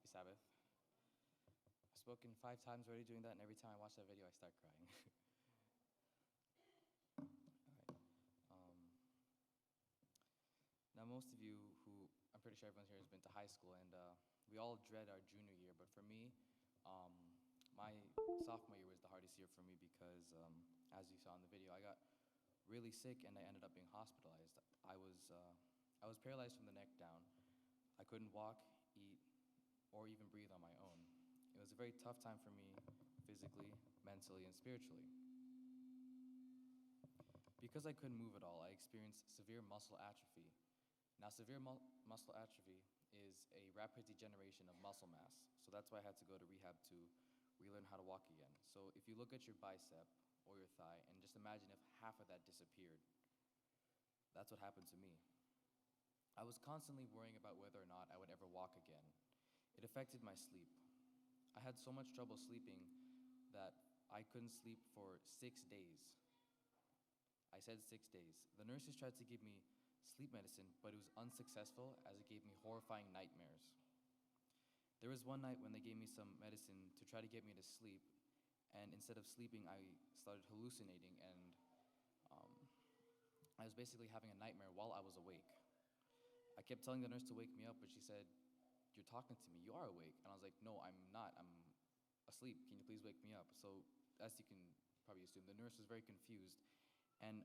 Happy Sabbath. I've spoken 5 times already doing that, and every time I watch that video, I start crying. Alright. Now, most of you who, I'm pretty sure everyone here has been to high school, and we all dread our junior year, but for me, my sophomore year was the hardest year for me because, as you saw in the video, I got really sick and I ended up being hospitalized. I was paralyzed from the neck down. I couldn't walk, eat, or even breathe on my own. It was a very tough time for me physically, mentally, and spiritually. Because I couldn't move at all, I experienced severe muscle atrophy. Now, severe muscle atrophy is a rapid degeneration of muscle mass, so that's why I had to go to rehab to relearn how to walk again. So if you look at your bicep or your thigh and just imagine if half of that disappeared, that's what happened to me. I was constantly worrying about whether or not I would ever walk again. It affected my sleep. I had so much trouble sleeping that I couldn't sleep for 6 days. I said 6 days. The nurses tried to give me sleep medicine, but it was unsuccessful as it gave me horrifying nightmares. There was one night when they gave me some medicine to try to get me to sleep, and instead of sleeping, I started hallucinating, and I was basically having a nightmare while I was awake. I kept telling the nurse to wake me up, but she said, "You're talking to me, you are awake." And I was like, "No, I'm not, I'm asleep, can you please wake me up?" So, as you can probably assume, the nurse was very confused, and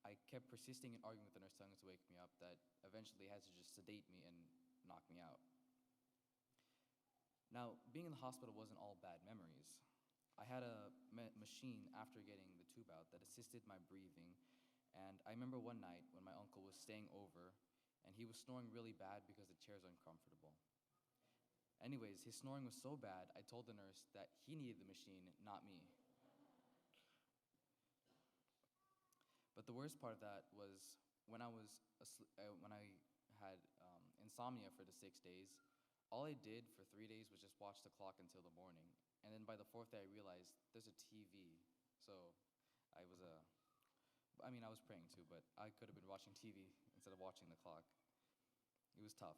I kept persisting and arguing with the nurse, telling her to wake me up, that eventually had to just sedate me and knock me out. Now, being in the hospital wasn't all bad memories. I had a machine after getting the tube out that assisted my breathing, and I remember one night when my uncle was staying over, and he was snoring really bad because the chairs are uncomfortable. Anyways, his snoring was so bad, I told the nurse that he needed the machine, not me. But the worst part of that was when when I had insomnia for the 6 days, all I did for 3 days was just watch the clock until the morning. And then by the fourth day, I realized there's a TV. So I was praying too, but I could have been watching TV instead of watching the clock. It was tough.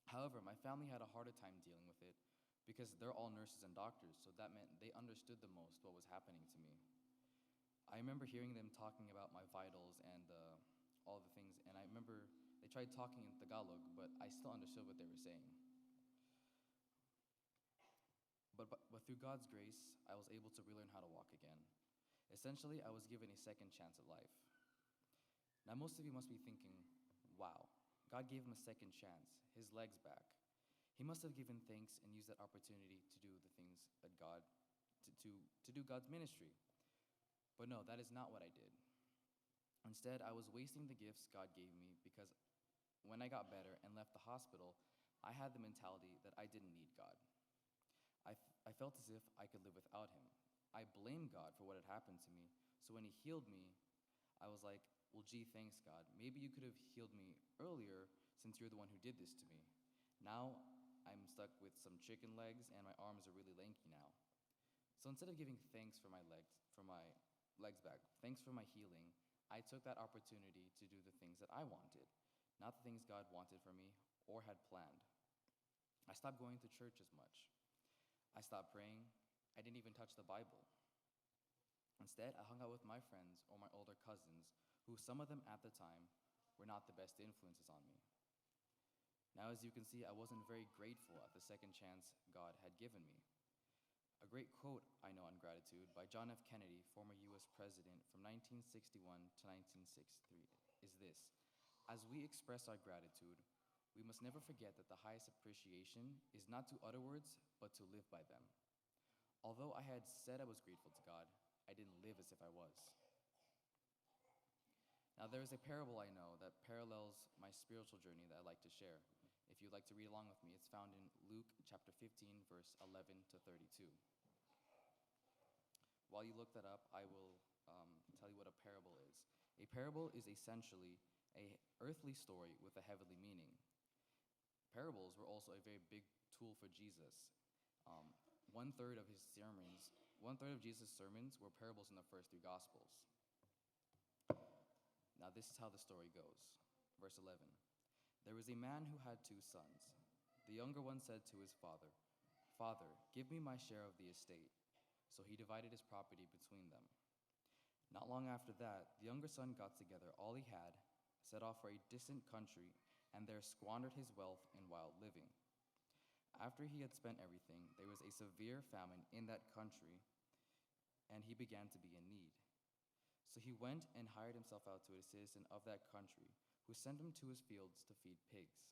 However, my family had a harder time dealing with it because they're all nurses and doctors, so that meant they understood the most what was happening to me. I remember hearing them talking about my vitals and all the things, and I remember they tried talking in Tagalog, but I still understood what they were saying. But through God's grace, I was able to relearn how to walk again. Essentially, I was given a second chance at life. Now, most of you must be thinking, wow, God gave him a second chance, his legs back. He must have given thanks and used that opportunity to do the things that to do God's ministry. But no, that is not what I did. Instead, I was wasting the gifts God gave me because when I got better and left the hospital, I had the mentality that I didn't need God. I felt as if I could live without him. I blamed God for what had happened to me. So when he healed me, I was like, well, gee, thanks, God. Maybe you could have healed me earlier since you're the one who did this to me. Now I'm stuck with some chicken legs and my arms are really lanky now. So instead of giving thanks for my legs back, thanks for my healing, I took that opportunity to do the things that I wanted, not the things God wanted for me or had planned. I stopped going to church as much. I stopped praying. I didn't even touch the Bible. Instead, I hung out with my friends or my older cousins, who some of them at the time were not the best influences on me. Now, as you can see, I wasn't very grateful at the second chance God had given me. A great quote I know on gratitude by John F. Kennedy, former US president from 1961 to 1963, is this: as we express our gratitude, we must never forget that the highest appreciation is not to utter words, but to live by them. Although I had said I was grateful to God, I didn't live as if I was. Now, there is a parable I know that parallels my spiritual journey that I'd like to share. If you'd like to read along with me, it's found in Luke chapter 15, verse 11 to 32. While you look that up, I will tell you what a parable is. A parable is essentially an earthly story with a heavenly meaning. Parables were also a very big tool for Jesus. One third of Jesus' sermons were parables in the first three Gospels. Now, this is how the story goes. Verse 11. There was a man who had 2 sons. The younger one said to his father, 'Father, give me my share of the estate.' So he divided his property between them. Not long after that, the younger son got together all he had, set off for a distant country, and there squandered his wealth in wild living. After he had spent everything, there was a severe famine in that country, and he began to be in need. So he went and hired himself out to a citizen of that country, who sent him to his fields to feed pigs.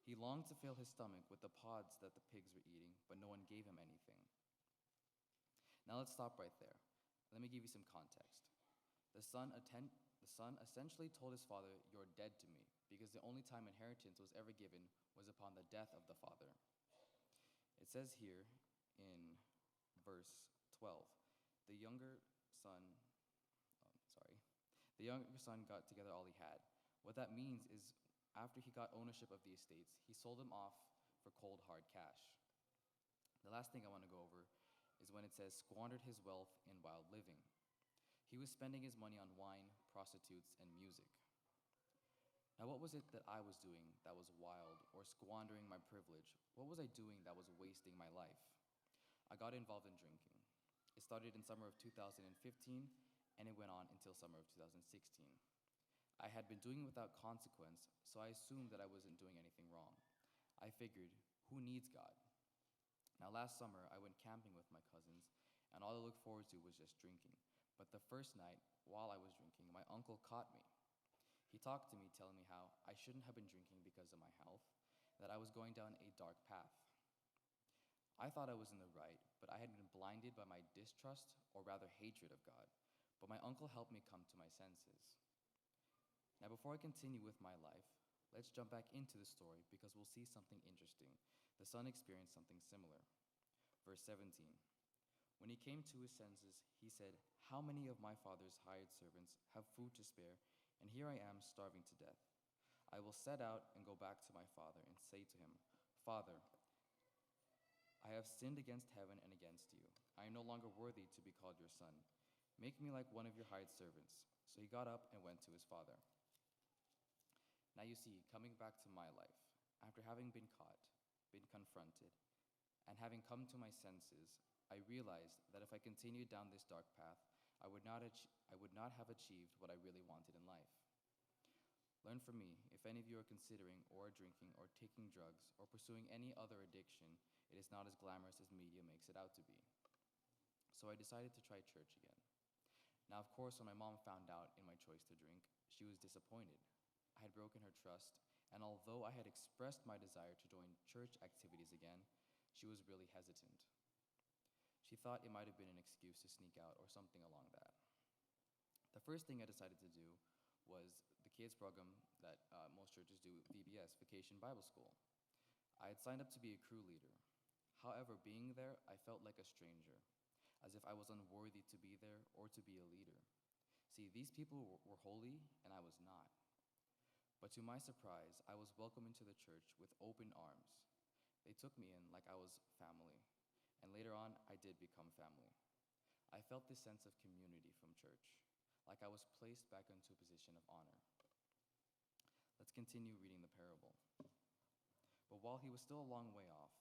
He longed to fill his stomach with the pods that the pigs were eating, but no one gave him anything. Now let's stop right there. Let me give you some context. The son essentially told his father, 'You're dead to me,' because the only time inheritance was ever given was upon the death of the father. It says here in verse 12, the younger son, the younger son got together all he had. What that means is after he got ownership of the estates, he sold them off for cold, hard cash. The last thing I want to go over is when it says squandered his wealth in wild living. He was spending his money on wine, prostitutes, and music. Now, what was it that I was doing that was wild or squandering my privilege? What was I doing that was wasting my life? I got involved in drinking. It started in summer of 2015, and it went on until summer of 2016. I had been doing it without consequence, so I assumed that I wasn't doing anything wrong. I figured, who needs God? Now, last summer, I went camping with my cousins, and all I looked forward to was just drinking. But the first night, while I was drinking, my uncle caught me. He talked to me, telling me how I shouldn't have been drinking because of my health, that I was going down a dark path. I thought I was in the right, but I had been blinded by my distrust, or rather hatred of God. But my uncle helped me come to my senses. Now, before I continue with my life, let's jump back into the story because we'll see something interesting. The son experienced something similar. Verse 17. When he came to his senses, he said, 'How many of my father's hired servants have food to spare, and here I am starving to death? I will set out and go back to my father and say to him, Father, I have sinned against heaven and against you. I am no longer worthy to be called your son. Make me like one of your hired servants.' So he got up and went to his father." Now you see, coming back to my life, after having been caught, been confronted, and having come to my senses, I realized that if I continued down this dark path, I would not have achieved what I really wanted in life. Learn from me. If any of you are considering or drinking or taking drugs or pursuing any other addiction, it is not as glamorous as media makes it out to be. So I decided to try church again. Now, of course, when my mom found out in my choice to drink, she was disappointed. I had broken her trust, and although I had expressed my desire to join church activities again, she was really hesitant. She thought it might have been an excuse to sneak out or something along that. The first thing I decided to do was the kids program that most churches do, VBS, Vacation Bible School. I had signed up to be a crew leader. However, being there, I felt like a stranger, as if I was unworthy to be there or to be a leader. See, these people were holy, and I was not. But to my surprise, I was welcomed into the church with open arms. They took me in like I was family, and later on, I did become family. I felt this sense of community from church, like I was placed back into a position of honor. Let's continue reading the parable. But while he was still a long way off,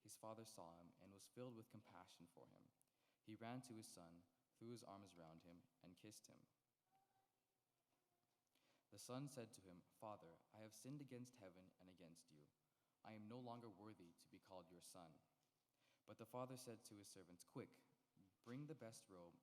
his father saw him and was filled with compassion for him. He ran to his son, threw his arms around him, and kissed him. The son said to him, "Father, I have sinned against heaven and against you. I am no longer worthy to be called your son." But the father said to his servants, "Quick, bring the best robe